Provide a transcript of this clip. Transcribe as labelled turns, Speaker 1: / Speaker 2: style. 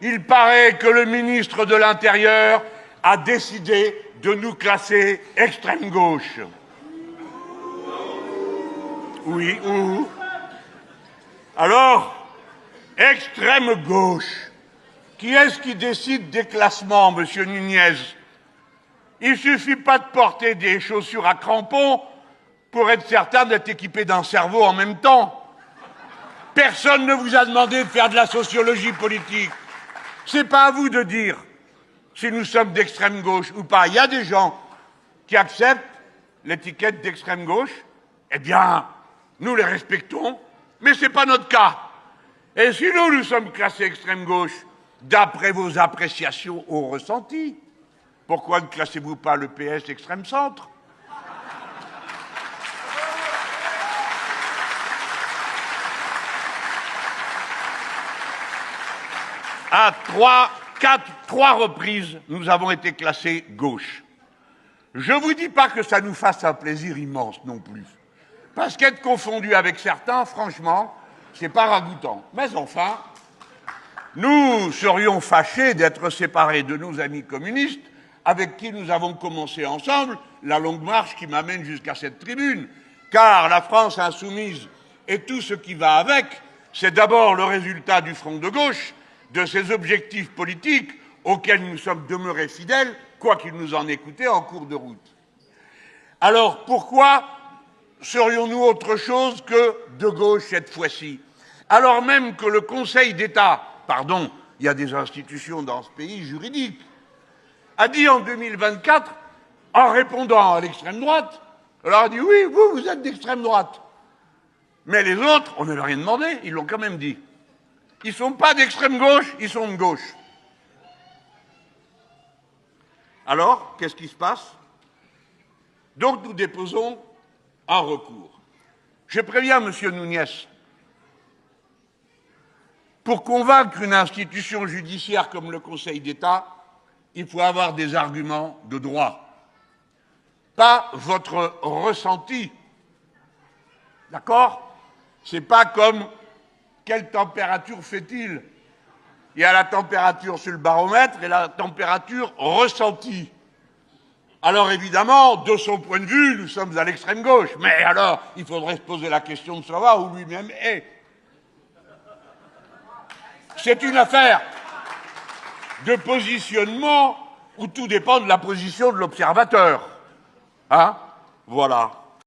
Speaker 1: Il paraît que le ministre de l'Intérieur a décidé de nous classer extrême gauche. Oui, ou. Alors, extrême gauche. Qui est-ce qui décide des classements, monsieur Nunez? Il ne suffit pas de porter des chaussures à crampons pour être certain d'être équipé d'un cerveau en même temps. Personne ne vous a demandé de faire de la sociologie politique. C'est pas à vous de dire si nous sommes d'extrême gauche ou pas. Il y a des gens qui acceptent l'étiquette d'extrême gauche. Eh bien, nous les respectons, mais ce n'est pas notre cas. Et si nous sommes classés extrême gauche, d'après vos appréciations au ressenti, pourquoi ne classez-vous pas le PS extrême centre? À trois reprises, nous avons été classés gauche. Je ne vous dis pas que ça nous fasse un plaisir immense non plus. Parce qu'être confondu avec certains, franchement, c'est pas ragoûtant. Mais enfin, nous serions fâchés d'être séparés de nos amis communistes avec qui nous avons commencé ensemble la longue marche qui m'amène jusqu'à cette tribune. Car la France insoumise et tout ce qui va avec, c'est d'abord le résultat du front de gauche, de ses objectifs politiques auxquels nous sommes demeurés fidèles, quoi qu'il nous en ait coûté en cours de route. Alors pourquoi serions-nous autre chose que de gauche cette fois-ci? Alors même que le Conseil d'État, pardon, il y a des institutions dans ce pays juridiques, a dit en 2024, en répondant à l'extrême droite, alors a dit oui, vous êtes d'extrême droite. Mais les autres, on ne leur a rien demandé, ils l'ont quand même dit. Ils ne sont pas d'extrême gauche, ils sont de gauche. Alors, qu'est-ce qui se passe? Donc nous déposons un recours. Je préviens M. Nunez, pour convaincre une institution judiciaire comme le Conseil d'État, il faut avoir des arguments de droit, pas votre ressenti. D'accord? C'est pas comme quelle température fait-il? Il y a la température sur le baromètre et la température ressentie. Alors évidemment, de son point de vue, nous sommes à l'extrême gauche. Mais alors, il faudrait se poser la question de savoir où lui-même est. C'est une affaire de positionnement où tout dépend de la position de l'observateur. Hein? Voilà.